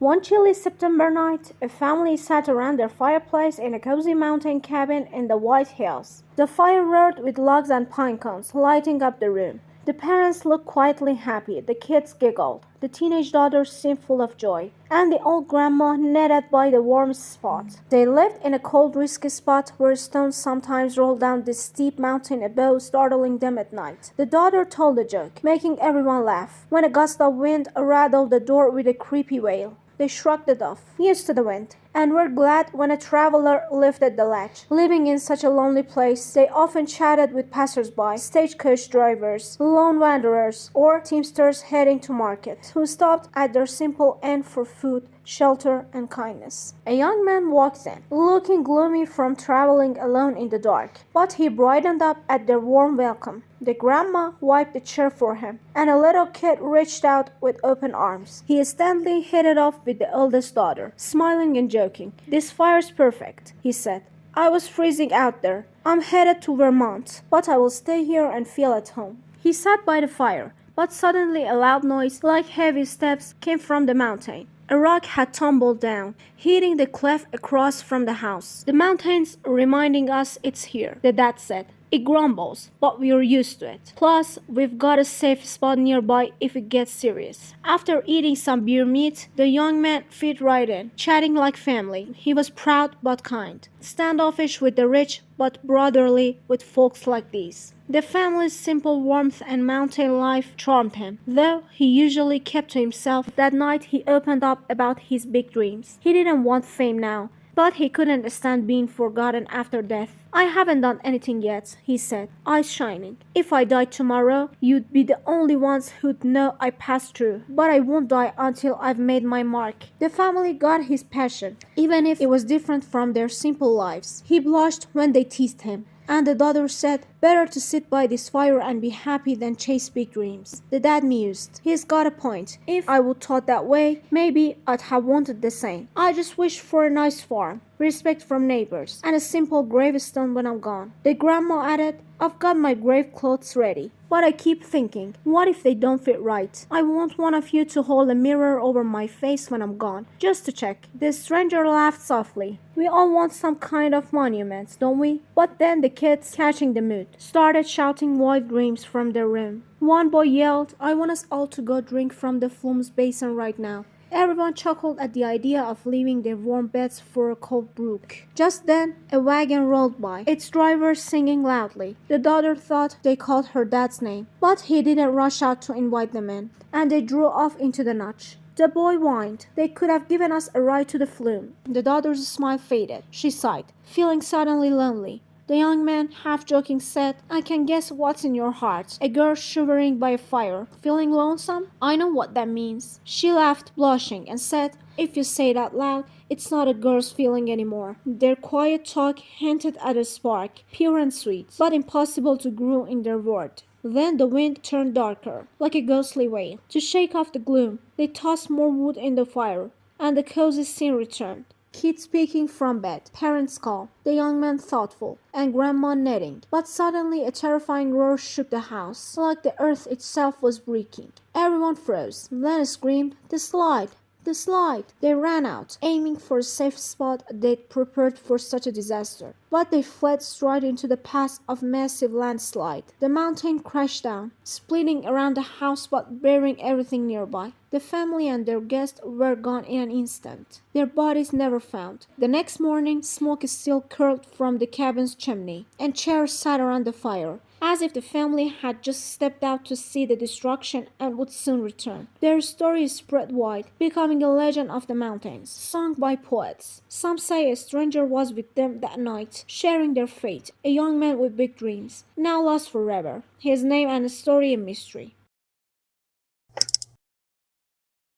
One chilly September night, a family sat around their fireplace in a cozy mountain cabin in the White Hills. The fire roared with logs and pine cones, lighting up the room. The parents looked quietly happy, the kids giggled, the teenage daughter seemed full of joy, and the old grandma knitted by the warmest spot. They lived in a cold, risky spot where stones sometimes rolled down the steep mountain above, startling them at night. The daughter told a joke, making everyone laugh, when a gust of wind rattled the door with a creepy wail. They shrugged it off, used to the wind, and were glad when a traveler lifted the latch. Living in such a lonely place, they often chatted with passers-by, stagecoach drivers, lone wanderers, or teamsters heading to market, who stopped at their simple inn for food, shelter, and kindness. A young man walked in, looking gloomy from traveling alone in the dark, but he brightened up at their warm welcome. The grandma wiped the chair for him, and a little kid reached out with open arms. He instantly hit it off with the eldest daughter, smiling and joking. "This fire's perfect," he said. "I was freezing out there. I'm headed to Vermont, but I will stay here and feel at home." He sat by the fire, but suddenly a loud noise, like heavy steps, came from the mountain. A rock had tumbled down, hitting the cliff across from the house. "The mountain's reminding us it's here," the dad said. "It grumbles, but we're used to it. Plus, we've got a safe spot nearby if it gets serious." After eating some bear meat, the young man fit right in, chatting like family. He was proud but kind, standoffish with the rich but brotherly with folks like these. The family's simple warmth and mountain life charmed him. Though he usually kept to himself, that night he opened up about his big dreams. He didn't want fame now, but he couldn't stand being forgotten after death. "I haven't done anything yet," he said, eyes shining. "If I died tomorrow, you'd be the only ones who'd know I passed through. But I won't die until I've made my mark." The family got his passion, even if it was different from their simple lives. He blushed when they teased him, and the daughter said, "Better to sit by this fire and be happy than chase big dreams." The dad mused. "He's got a point. If I would thought that way, maybe I'd have wanted the same. I just wish for a nice farm, respect from neighbors, and a simple gravestone when I'm gone." The grandma added, "I've got my grave clothes ready, but I keep thinking, what if they don't fit right? I want one of you to hold a mirror over my face when I'm gone, just to check." The stranger laughed softly. "We all want some kind of monument, don't we?" But then the kids, catching the mood, started shouting wild dreams from their room. One boy yelled, "I want us all to go drink from the Flume's basin right now." Everyone chuckled at the idea of leaving their warm beds for a cold brook. Just then, a wagon rolled by, its driver singing loudly. The daughter thought they called her dad's name, but he didn't rush out to invite them in, and they drew off into the notch. The boy whined, "They could have given us a ride to the Flume." The daughter's smile faded. She sighed, feeling suddenly lonely. The young man, half joking, said, "I can guess what's in your heart. A girl shivering by a fire, feeling lonesome? I know what that means." She laughed, blushing, and said, "If you say it out loud, it's not a girl's feeling anymore." Their quiet talk hinted at a spark, pure and sweet, but impossible to grow in their word. Then the wind turned darker, like a ghostly wail. To shake off the gloom, they tossed more wood in the fire, and the cozy scene returned. Kids speaking from bed, parents calm, the young man thoughtful, and grandma knitting. But suddenly a terrifying roar shook the house, like the earth itself was breaking. Everyone froze, then screamed, "The slide! The slide!" They ran out, aiming for a safe spot they'd prepared for such a disaster. But they fled straight into the path of massive landslide. The mountain crashed down, splitting around the house but burying everything nearby. The family and their guests were gone in an instant. Their bodies never found. The next morning, smoke still curled from the cabin's chimney, and chairs sat around the fire, as if the family had just stepped out to see the destruction and would soon return. Their story spread wide, becoming a legend of the mountains, sung by poets. Some say a stranger was with them that night, sharing their fate, a young man with big dreams, now lost forever, his name and story a mystery.